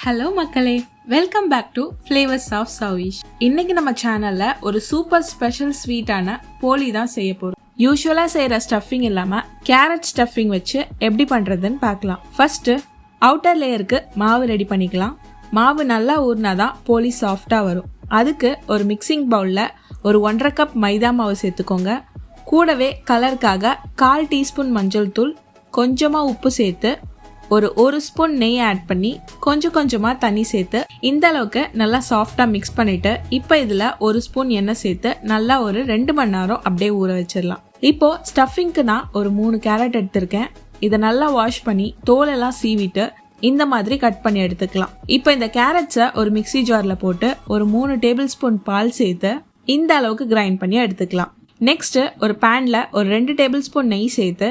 Hello மக்களே, welcome back to flavours of சௌவிஷ். இன்னைக்கு நம்ம சேனல்ல ஒரு சூப்பர் ஸ்பெஷல் ஸ்வீட்டான போலி தான் செய்ய போறோம். யூஸ்வலா செய்யற ஸ்டஃபிங் இல்லாம கேரட் ஸ்டஃபிங் வச்சு எப்படி பண்றதுன்னு பார்க்கலாம். ஃபர்ஸ்ட் அவுட்டர் லேயருக்கு மாவு ரெடி பண்ணிக்கலாம். மாவு நல்லா ஊறினாதான் போலி சாஃப்டா வரும். அதுக்கு ஒரு மிக்சிங் பவுல்ல ஒரு 1.5 கப் மைதா மாவு சேர்த்துக்கோங்க. கூடவே கலருக்காக 1/4 டீஸ்பூன் மஞ்சள் தூள், கொஞ்சமா உப்பு சேர்த்து ஒரு ஸ்பூன் நெய் ஆட் பண்ணி கொஞ்சமா தண்ணி சேர்த்து இந்த அளவுக்கு நல்லா சாஃப்டா மிக்ஸ் பண்ணிட்டு இப்போ இதுல 1 ஸ்பூன் எண்ணெய் சேர்த்து நல்லா ஒரு 2 மணி நேரம் அப்படியே ஊற வச்சிடலாம். இப்போ ஸ்டஃபிங்க்கு நான் ஒரு 3 கேரட் எடுத்திருக்கேன். இதை நல்லா வாஷ் பண்ணி தோலெல்லாம் சீவிட்டு இந்த மாதிரி கட் பண்ணி எடுத்துக்கலாம். இப்போ இந்த கேரட்ஸை ஒரு மிக்ஸி ஜார்ல போட்டு ஒரு 3 டேபிள் ஸ்பூன் பால் சேர்த்து இந்த அளவுக்கு கிரைண்ட் பண்ணி எடுத்துக்கலாம். நெக்ஸ்ட் ஒரு பேன்ல ஒரு 2 டேபிள் ஸ்பூன் நெய் சேர்த்து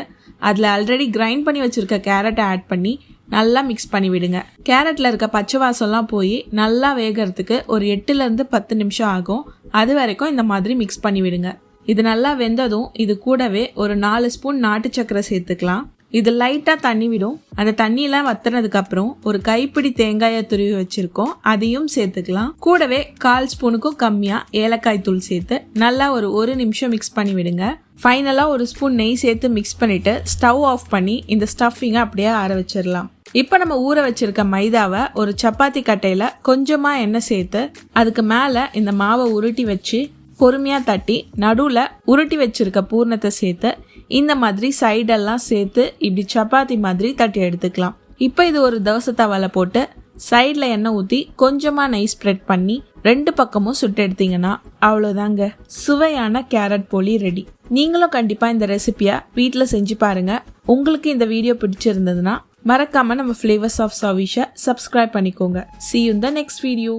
அதில் ஆல்ரெடி கிரைண்ட் பண்ணி வச்சிருக்க கேரட்டை ஆட் பண்ணி நல்லா மிக்ஸ் பண்ணி விடுங்க. கேரட்ல இருக்க பச்சை வாசம்லாம் போய் நல்லா வேகிறதுக்கு ஒரு 8 to 10 நிமிஷம் ஆகும். அது வரைக்கும் இந்த மாதிரி மிக்ஸ் பண்ணி விடுங்க. இது நல்லா வெந்ததும் இது கூடவே ஒரு 4 ஸ்பூன் நாட்டு சக்கரை சேர்த்துக்கலாம். இது லைட்டா தண்ணி விடும். அந்த தண்ணியெல்லாம் வத்தினதுக்கு அப்புறம் ஒரு கைப்பிடி தேங்காயை துருவி வச்சிருக்கோம், அதையும் சேர்த்துக்கலாம். கூடவே 1/4 ஸ்பூனுக்கும் கம்மியா ஏலக்காய் தூள் சேர்த்து நல்லா ஒரு நிமிஷம் மிக்ஸ் பண்ணி விடுங்க. ஃபைனலா 1 ஸ்பூன் நெய் சேர்த்து மிக்ஸ் பண்ணிட்டு ஸ்டவ் ஆஃப் பண்ணி இந்த ஸ்டஃபிங்கை அப்படியே ஆற வச்சிடலாம். இப்போ நம்ம ஊற வச்சிருக்க மைதாவை ஒரு சப்பாத்தி கட்டையில கொஞ்சமா எண்ணெய் சேர்த்து அதுக்கு மேல இந்த மாவை உருட்டி வச்சு பொறுமையா தட்டி நடுவுல உருட்டி வச்சிருக்க பூர்ணத்தை சேர்த்து இந்த மாதிரி சைடெல்லாம் சேர்த்து இப்படி சப்பாத்தி மாதிரி தட்டி எடுத்துக்கலாம். இப்போ இது ஒரு தோசை தவால போட்டு சைடில் எண்ணெய் ஊற்றி கொஞ்சமாக நெய் ஸ்ப்ரெட் பண்ணி 2 பக்கமும் சுட்டு எடுத்தீங்கன்னா அவ்வளோதாங்க, சுவையான கேரட் போலி ரெடி. நீங்களும் கண்டிப்பாக இந்த ரெசிபியை வீட்டில் செஞ்சு பாருங்க. உங்களுக்கு இந்த வீடியோ பிடிச்சிருந்ததுன்னா மறக்காம நம்ம ஃப்ளேவர்ஸ் ஆஃப் சௌவிஷை சப்ஸ்கிரைப் பண்ணிக்கோங்க. See you in the next video.